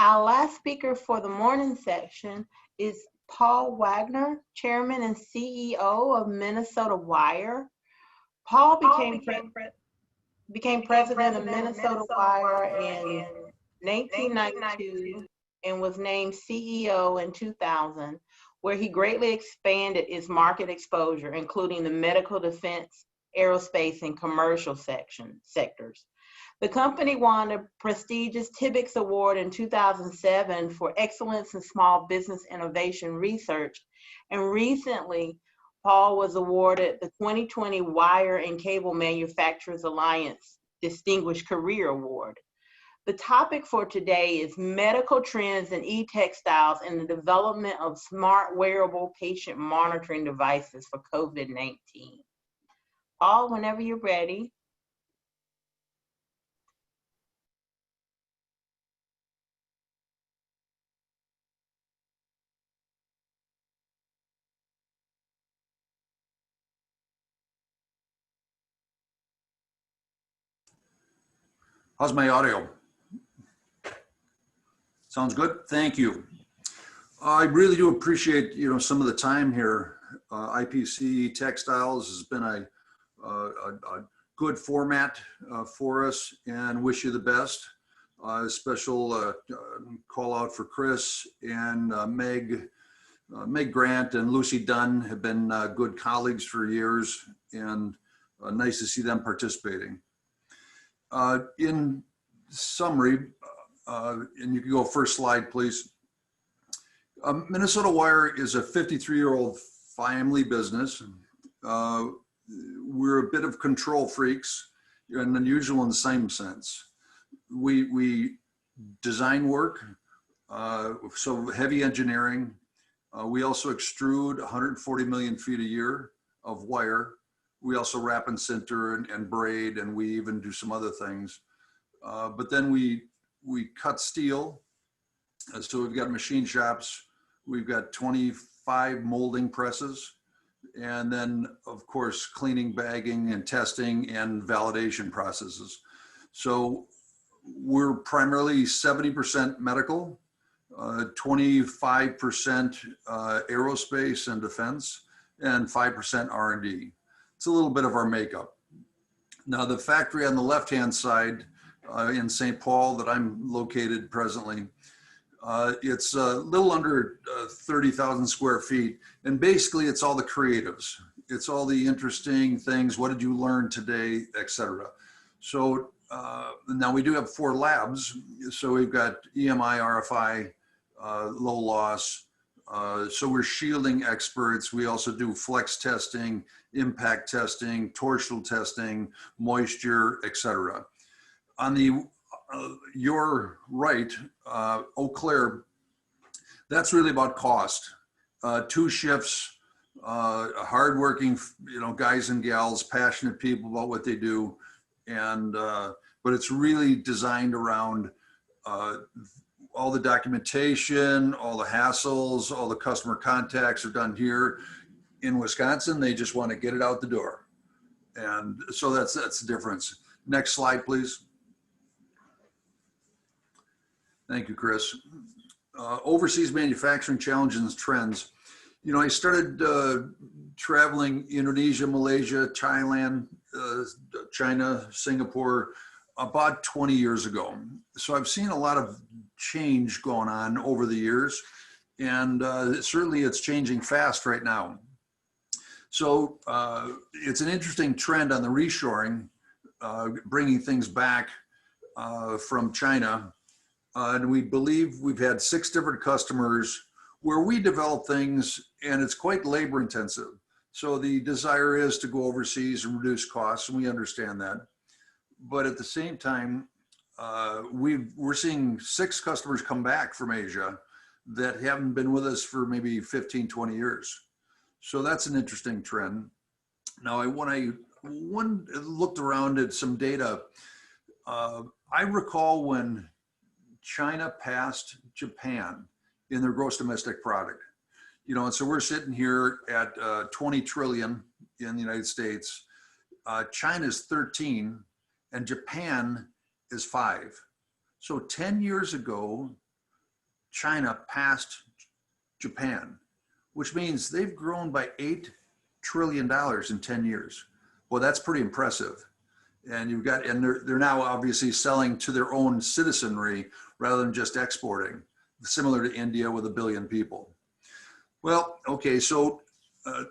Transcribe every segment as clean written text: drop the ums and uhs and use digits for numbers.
Our last speaker for the morning section is Paul Wagner, Chairman and CEO of Minnesota Wire. Paul became president of Minnesota Wire in 1992 and was named CEO in 2000, where he greatly expanded its market exposure, including the medical, defense, aerospace, and commercial sectors. The company won a prestigious TIBIX Award in 2007 for excellence in small business innovation research, and recently, Paul was awarded the 2020 Wire and Cable Manufacturers Alliance Distinguished Career Award. The topic for today is medical trends in e-textiles and the development of smart wearable patient monitoring devices for COVID-19. Paul, whenever you're ready. How's my audio? Sounds good. Thank you. I really do appreciate some of the time here. IPC Textiles has been a good format for us, and wish you the best. Special call out for Chris and Meg Grant and Lucy Dunn have been good colleagues for years, and nice to see them participating. In summary, and you can go first slide, please. Minnesota Wire is a 53-year-old family business. We're a bit of control freaks and unusual in the same sense. We design work, so heavy engineering. We also extrude 140 million feet a year of wire. We also wrap and sinter and braid, and we even do some other things. But then we cut steel. So we've got machine shops. We've got 25 molding presses. And then, of course, cleaning, bagging, and testing and validation processes. So we're primarily 70% medical, 25% aerospace and defense, and 5% R&D. It's a little bit of our makeup. Now, the factory on the left-hand side in St. Paul that I'm located presently, it's a little under 30,000 square feet. And basically, it's all the creatives. It's all the interesting things. What did you learn today, et cetera. So now we do have 4 labs. So we've got EMI, RFI, low loss. So we're shielding experts. We also do flex testing, impact testing, torsional testing, moisture, et cetera. On the your right, Eau Claire, that's really about cost. 2 shifts, hardworking, guys and gals, passionate people about what they do, and but it's really designed around all the documentation, all the hassles, all the customer contacts are done here in Wisconsin. They just want to get it out the door, and so that's the difference. Next slide, please. Thank you, Chris. Overseas manufacturing challenges and trends. I started traveling Indonesia, Malaysia, Thailand, China, Singapore about 20 years ago. So I've seen a lot of change going on over the years, and certainly it's changing fast right now. So it's an interesting trend on the reshoring, bringing things back from China. And we believe we've had 6 different customers where we develop things, and it's quite labor intensive. So the desire is to go overseas and reduce costs, and we understand that. But at the same time, we're seeing 6 customers come back from Asia that haven't been with us for maybe 15, 20 years. So that's an interesting trend. Now, when I looked around at some data, I recall when China passed Japan in their gross domestic product. And so we're sitting here at 20 trillion in the United States. China's 13 and Japan is 5. So 10 years ago, China passed Japan, which means they've grown by $8 trillion in 10 years. Well, that's pretty impressive. And you've got, and they're now obviously selling to their own citizenry rather than just exporting, similar to India with 1 billion people. Well, okay, so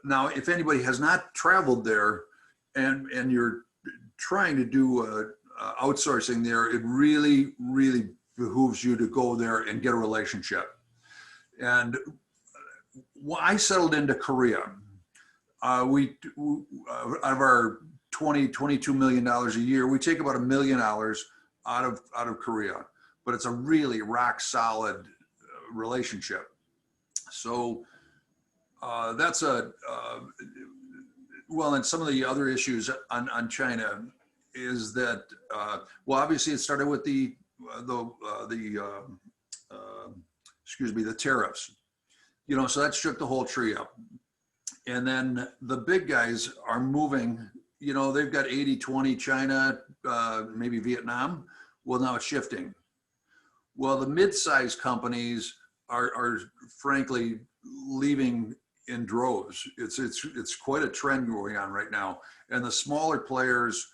now if anybody has not traveled there and you're trying to do outsourcing there, it really, really behooves you to go there and get a relationship. And I settled into Korea. Out of our $22 million a year, we take about $1 million out of Korea, but it's a really rock solid relationship. So that's well, and some of the other issues on China is that, well, obviously it started with the tariffs, you know, so that shook the whole tree up. And then the big guys are moving, you know, they've got 80-20 China, maybe Vietnam. Well, now it's shifting. Well, the mid-sized companies are frankly leaving in droves. It's quite a trend going on right now. And the smaller players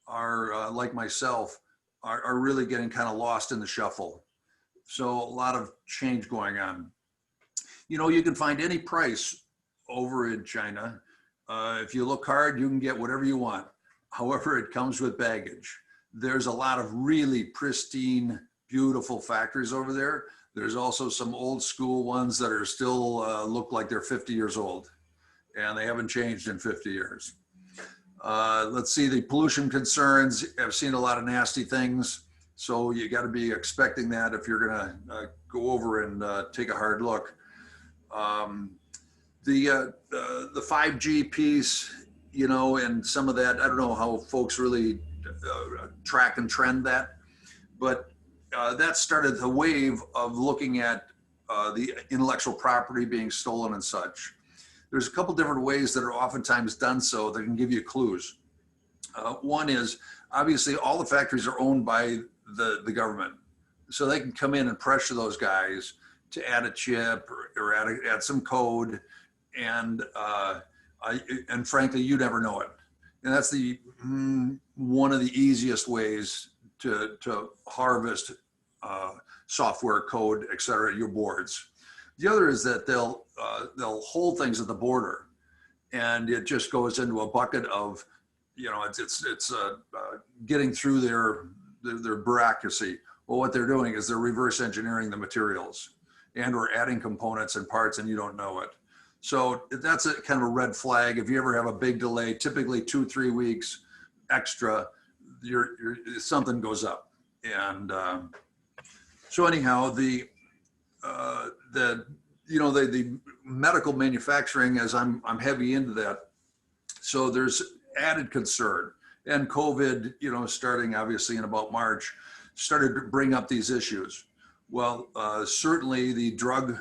are, like myself, are really getting kind of lost in the shuffle. So a lot of change going on. You know, you can find any price over in China. If you look hard, you can get whatever you want. However, it comes with baggage. There's a lot of really pristine, beautiful factories over there. There's also some old school ones that are still look like they're 50 years old, and they haven't changed in 50 years. Let's see, the pollution concerns. I've seen a lot of nasty things. So you got to be expecting that if you're going to go over and take a hard look. The 5G piece, you know, and some of that, I don't know how folks really track and trend that, but that started the wave of looking at the intellectual property being stolen and such. There's a couple different ways that are oftentimes done so that can give you clues. One is, obviously, all the factories are owned by the government. So they can come in and pressure those guys to add a chip or add some code. And frankly, you never know it. And that's one of the easiest ways to harvest software code, et cetera, your boards. The other is that they'll hold things at the border, and it just goes into a bucket of, you know, it's getting through their bureaucracy. Well, what they're doing is they're reverse engineering the materials and or adding components and parts, and you don't know it. So that's a kind of a red flag. If you ever have a big delay, typically 2-3 weeks extra, something goes up. And so anyhow, the medical manufacturing, as I'm heavy into that. So there's added concern, and COVID, you know, starting obviously in about March, started to bring up these issues. Well, certainly the drug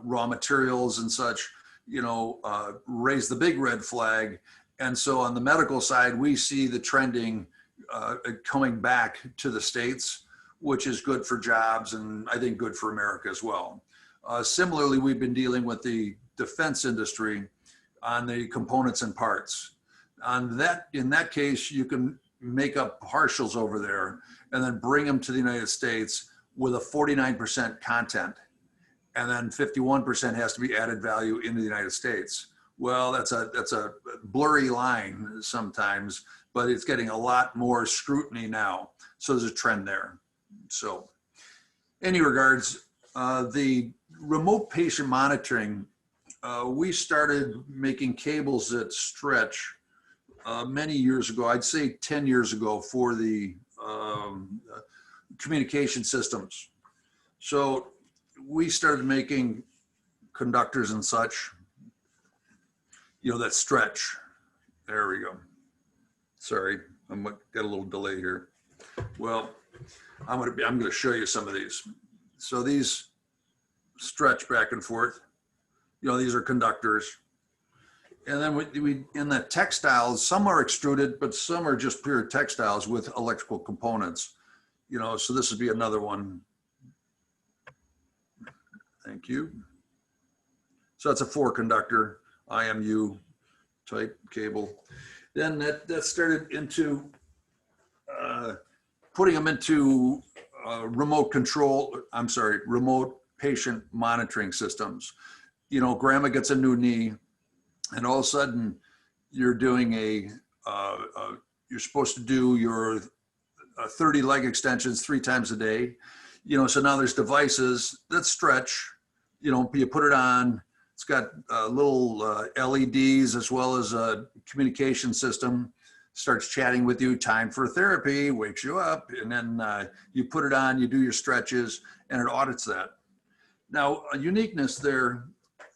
raw materials and such, you know, raise the big red flag. And so on the medical side, we see the trending coming back to the States, which is good for jobs and I think good for America as well. Similarly, we've been dealing with the defense industry on the components and parts. In that case, you can make up partials over there and then bring them to the United States with a 49% content. And then 51% has to be added value into the United States. Well, that's a blurry line sometimes, but it's getting a lot more scrutiny now. So there's a trend there. So any regards, the remote patient monitoring, we started making cables that stretch many years ago, I'd say 10 years ago, for the communication systems. So we started making conductors and such, you know, that stretch. There we go. Sorry, I'm got a little delay here. Well, I'm going to show you some of these. So these stretch back and forth. You know, these are conductors. And then we in the textiles, some are extruded, but some are just pure textiles with electrical components. You know, so this would be another one. Thank you. So that's a 4-conductor IMU type cable. Then that started into putting them into remote patient monitoring systems. You know, grandma gets a new knee, and all of a sudden you're doing you're supposed to do your 30 leg extensions 3 times a day. You know, so now there's devices that stretch. You know, you put it on. It's got little LEDs as well as a communication system. Starts chatting with you, time for therapy, wakes you up, and then you put it on, you do your stretches, and it audits that. Now, a uniqueness there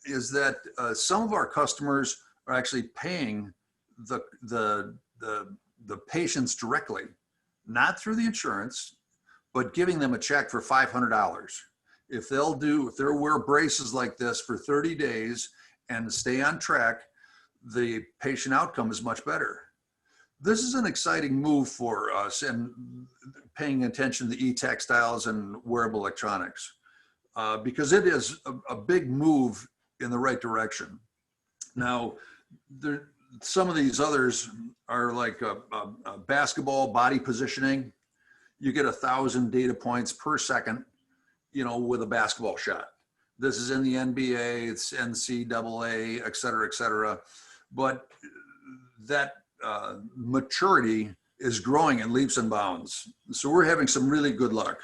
is that some of our customers are actually paying the patients directly, not through the insurance, but giving them a check for $500. If they'll wear braces like this for 30 days and stay on track, the patient outcome is much better. This is an exciting move for us, and paying attention to e-textiles and wearable electronics, because it is a big move in the right direction. Now, some of these others are like a basketball body positioning. You get 1,000 data points per second, you know, with a basketball shot. This is in the NBA, it's NCAA, et cetera, et cetera. But that maturity is growing in leaps and bounds. So we're having some really good luck.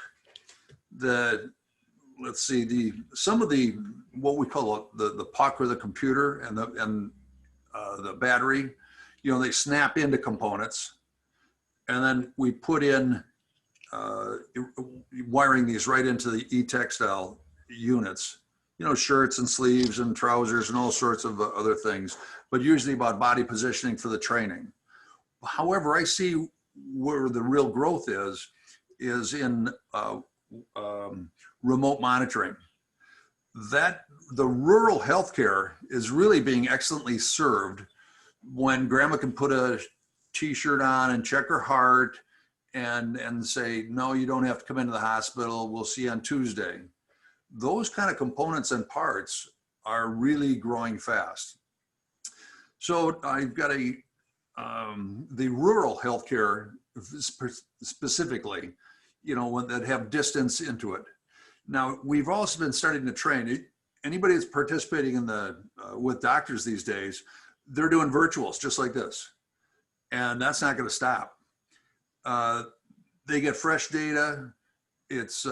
Let's see, some of the what we call the puck or the computer and the battery, you know, they snap into components, and then we put in wiring these right into the e-textile units. You know, shirts and sleeves and trousers and all sorts of other things, but usually about body positioning for the training. However, I see where the real growth is in remote monitoring. That the rural healthcare is really being excellently served when grandma can put a t-shirt on and check her heart and say, no, you don't have to come into the hospital. We'll see you on Tuesday. Those kind of components and parts are really growing fast. So I've got the rural healthcare specifically, you know, that have distance into it. Now, we've also been starting to train anybody that's participating in with doctors these days. They're doing virtuals just like this, and that's not going to stop. They get fresh data. It's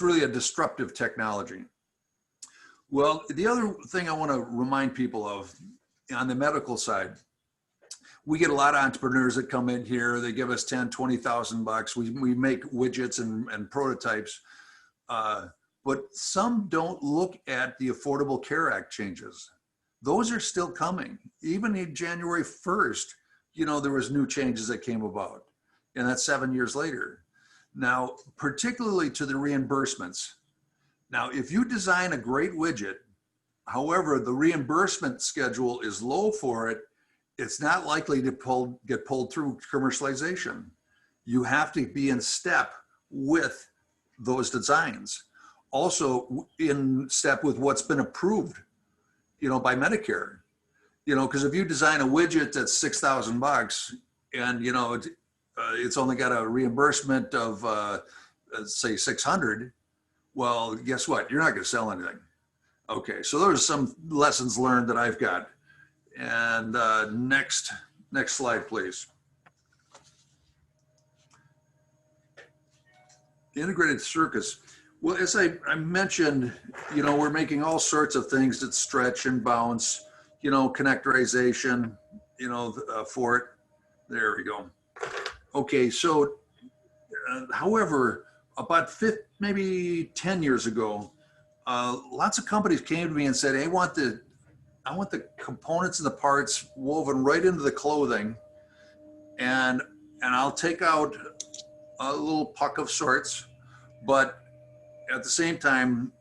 really a disruptive technology. Well, the other thing I want to remind people of on the medical side, we get a lot of entrepreneurs that come in here. They give us 10, 20,000 bucks. We make widgets and prototypes, but some don't look at the Affordable Care Act changes. Those are still coming. Even in January 1st, you know, there was new changes that came about, and that's 7 years later. Now, particularly to the reimbursements. Now, if you design a great widget, however, the reimbursement schedule is low for it, it's not likely to get pulled through commercialization. You have to be in step with those designs. Also in step with what's been approved, you know, by Medicare. You know, because if you design a widget that's 6,000 bucks and, you know, it's only got a reimbursement of say 600, well, guess what? You're not going to sell anything. Okay, so those are some lessons learned that I've got. And next slide, please. Integrated circuits. Well, as I mentioned, you know, we're making all sorts of things that stretch and bounce, you know, connectorization, you know, for it. There we go. Okay, so however, about maybe 10 years ago, lots of companies came to me and said, hey, I want the components and the parts woven right into the clothing, and I'll take out a little puck of sorts, but at the same time,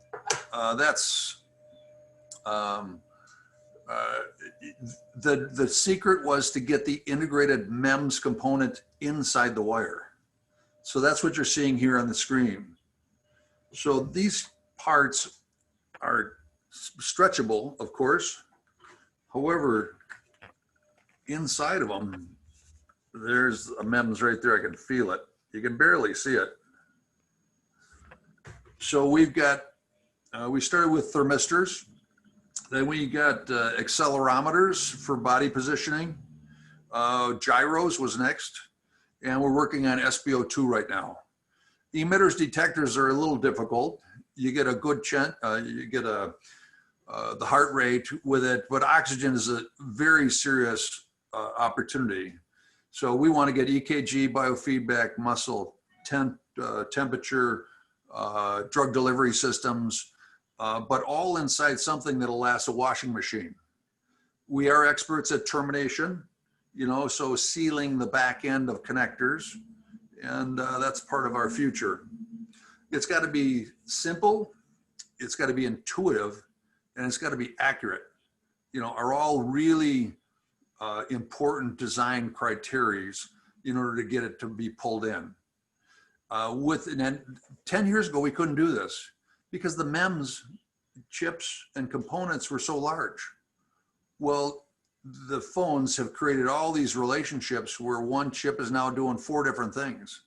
the secret was to get the integrated MEMS component inside the wire. So that's what you're seeing here on the screen. So these parts are stretchable, of course. However, inside of them, there's a MEMS right there. I can feel it. You can barely see it. So we've got, we started with thermistors. Then we got accelerometers for body positioning. Gyros was next. And we're working on SpO2 right now. Emitters detectors are a little difficult. You get a good the heart rate with it, but oxygen is a very serious opportunity. So we want to get EKG, biofeedback, muscle, temperature, drug delivery systems, but all inside something that'll last a washing machine. We are experts at termination, so sealing the back end of connectors, and that's part of our future. It's got to be simple, it's got to be intuitive, and it's got to be accurate. Are all really important design criteria in order to get it to be pulled in. And 10 years ago, we couldn't do this because the MEMS chips and components were so large. Well, the phones have created all these relationships where one chip is now doing 4 different things.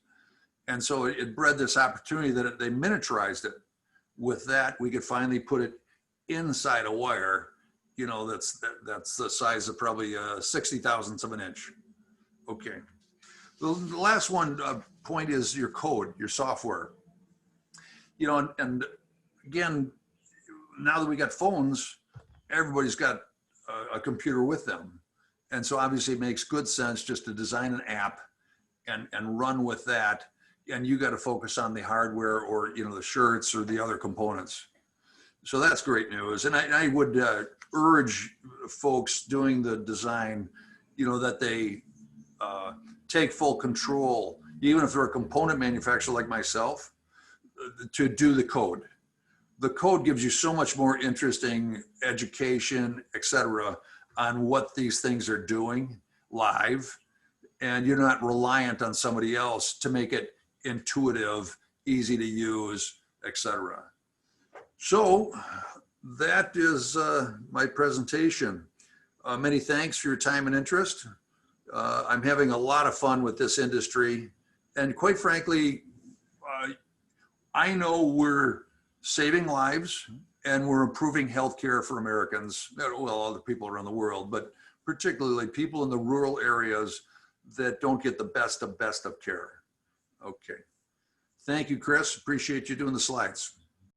And so it bred this opportunity that they miniaturized it. With that, we could finally put it inside a wire, that's the size of probably 60 thousandths of an inch. Okay. The last point is your code, your software. And again, now that we got phones, everybody's got a computer with them. And so obviously it makes good sense just to design an app and run with that. And you got to focus on the hardware or, the shirts or the other components. So that's great news. And I would urge folks doing the design, that they take full control, even if they're a component manufacturer like myself, to do the code. The code gives you so much more interesting education, et cetera, on what these things are doing live. And you're not reliant on somebody else to make it intuitive, easy to use, et cetera. So that is my presentation. Many thanks for your time and interest. I'm having a lot of fun with this industry. And quite frankly, I know we're saving lives and we're improving healthcare for Americans, well, other people around the world, but particularly people in the rural areas that don't get the best of care. Okay. Thank you, Chris. Appreciate you doing the slides.